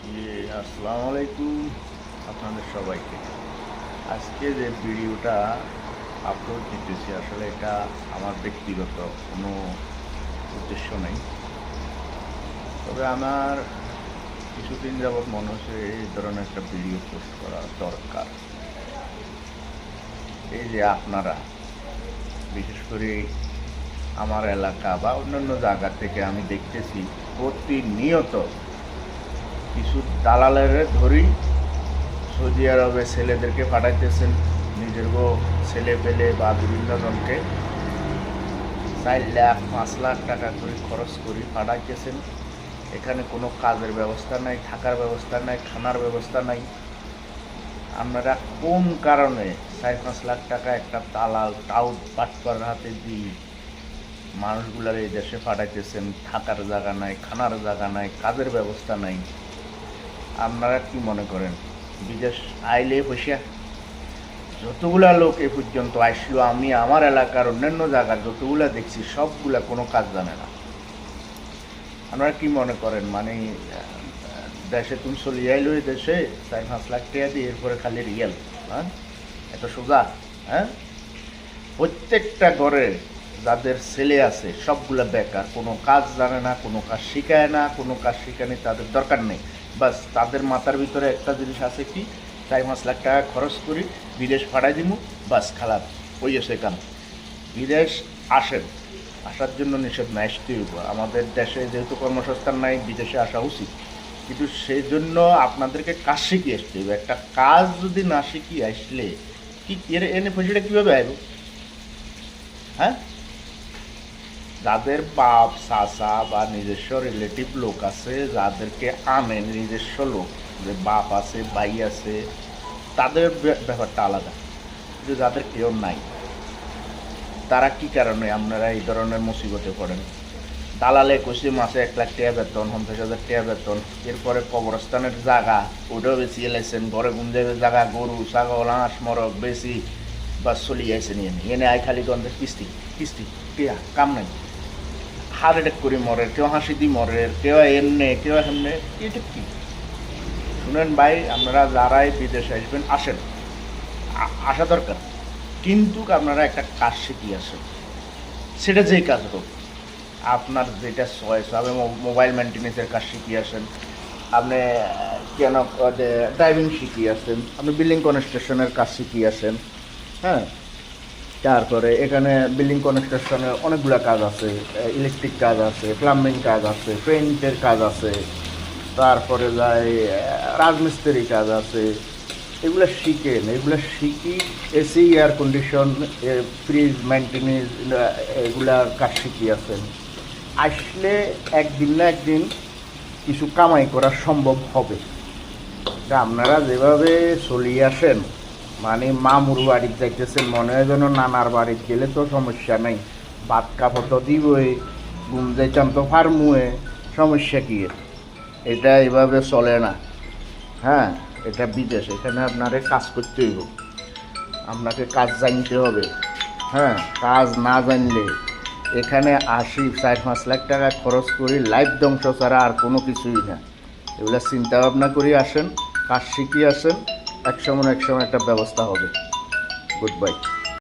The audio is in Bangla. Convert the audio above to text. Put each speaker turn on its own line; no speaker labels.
আসসালামু আলাইকুম আপনাদের সবাইকে। আজকে যে ভিডিওটা আপলোড দিতেছি আসলে এটা আমার ব্যক্তিগত কোনো উদ্দেশ্য নেই, তবে আমার কিছুদিন যাবৎ মনে হচ্ছে এই ধরনের একটা ভিডিও পোস্ট করা দরকার। এই যে আপনারা বিশেষ করে আমার এলাকা বা অন্যান্য জায়গা থেকে আমি দেখতেছি প্রতিনিয়ত কিছু দালালের ধরি সৌদি আরবে ছেলেদেরকে পাঠাইতেছেন, নিজের ছেলে পেলে বা বিভিন্ন জনকে 4 লাখ 5 লাখ টাকা করে খরচ করে পাঠাইতেছেন। এখানে কোনো কাজের ব্যবস্থা নাই, থাকার ব্যবস্থা নাই, খানার ব্যবস্থা নাই। আপনারা কোন কারণে 4-5 লাখ টাকা একটা দালাল টাউট বাটপার হাতে দিয়ে মানুষগুলার এই দেশে পাঠাইতেছেন? থাকার জায়গা নাই, খানার জায়গা নাই, কাজের ব্যবস্থা নাই। আপনারা কি মনে করেন বিদেশ আইলে বসে যতগুলা লোক এ পর্যন্ত আসলো, আমি আমার এলাকার অন্যান্য জায়গার যতগুলা দেখছি সবগুলা কোনো কাজ জানে না। আপনারা কি মনে করেন মানে দেশে তুমি চলে আইলো, এই দেশে 4-5 লাখ টাকা দিয়ে এরপরে খালি রিয়েল? হ্যাঁ, এত সোজা? হ্যাঁ, প্রত্যেকটা ঘরে যাদের ছেলে আছে সবগুলা বেকার, কোনো কাজ জানে না, কোনো কাজ শিখায় না, কোনো কাজ শিখানি তাদের দরকার নেই। বাস তাদের মাথার ভিতরে একটা জিনিস আছে কি, 4-5 লাখ টাকা খরচ করি বিদেশ পাঠাই দিব, বাস খারাপ ওই এসে কাম। বিদেশ আসেন, আসার জন্য নিষেধ না, আসতেই হইব। আমাদের দেশে যেহেতু কর্মসংস্থান নাই, বিদেশে আসা উচিত, কিন্তু সেই জন্য আপনাদেরকে কাজ শিখিয়ে আসতে হবে। একটা কাজ যদি না শিখিয়ে আসলে কি এনে পয়সাটা কীভাবে আইব? হ্যাঁ, যাদের বাপ চাচা বা নিজস্ব রিলেটিভ লোক আছে, যাদেরকে আনেন নিজস্ব লোক, যে বাপ আছে ভাই আছে, তাদের ব্যাপারটা আলাদা। যে যাদের কেউ নাই, তারা কি কারণে আপনারা এই ধরনের মুসিবতে পড়েন? দালালে কষি মাসে 1 লাখ টাকা বেতন, 50,000 টাকা বেতন, এরপরে কবরস্থানের জায়গা ওটাও বেশি এলাইছেন, ঘরে ঘুম যাবে জায়গা, গরু ছাগল হাঁস মরক বেশি বা চলি আইসে নিয়ে এনে আই খালি গন্ধের কিস্তি কিস্তি টিয়া কাম নাই। হার্ট অ্যাটাক করে মরে, কেউ হাসি দিয়ে মরে, কেউ এমনে কেউ এমনে। এটা কি? শুনেন ভাই, আপনারা যারাই বিদেশে আসবেন আসেন, আসা দরকার, কিন্তু আপনারা একটা কাজ শিখিয়ে আসেন। সেটা যেই কাজ হোক, আপনার যেটা চয়েস হবে। মোবাইল মেনটেন্যান্সের কাজ শিখিয়ে আসেন, আপনি কেন ড্রাইভিং শিখিয়ে আসেন, আপনি বিল্ডিং কনস্ট্রাকশনের কাজ শিখিয়ে আসেন। হ্যাঁ, তারপরে এখানে বিল্ডিং কনস্ট্রাকশনের অনেকগুলো কাজ আছে, ইলেকট্রিক কাজ আছে, প্লাম্বিং কাজ আছে, পেইন্টের কাজ আছে, তারপরে যায় রাজমিস্ত্রি কাজ আছে। এগুলো শিখেন, এগুলো শিখি AC air condition, fridge maintenance, এগুলার কাজ শিখিয়ে আছেন। আসলে একদিন না একদিন কিছু কামাই করা সম্ভব হবে। আপনারা যেভাবে চলিয়ে আসেন, মানে মামুর বাড়িতে যাইতেছেন মনে হয় যেন নানার বাড়িতে গেলে তো সমস্যা নেই, ভাত কাপড় তো দিবই, ঘুম যাইতাম তো ফার্মুয়ে, সমস্যা কী? এটা এভাবে চলে না। হ্যাঁ, এটা বিদেশ, এখানে আপনারে কাজ করতে হইব, আপনাকে কাজ জানতে হবে। হ্যাঁ, কাজ না জানলে এখানে 4-5 লাখ টাকা খরচ করি লাইফ ধ্বংস ছাড়া আর কোনো কিছুই না। এগুলো চিন্তা ভাবনা করে আসেন, কাজ শিখিয়ে আসেন, এক সময় একটা ব্যবস্থা হবে। Good bye.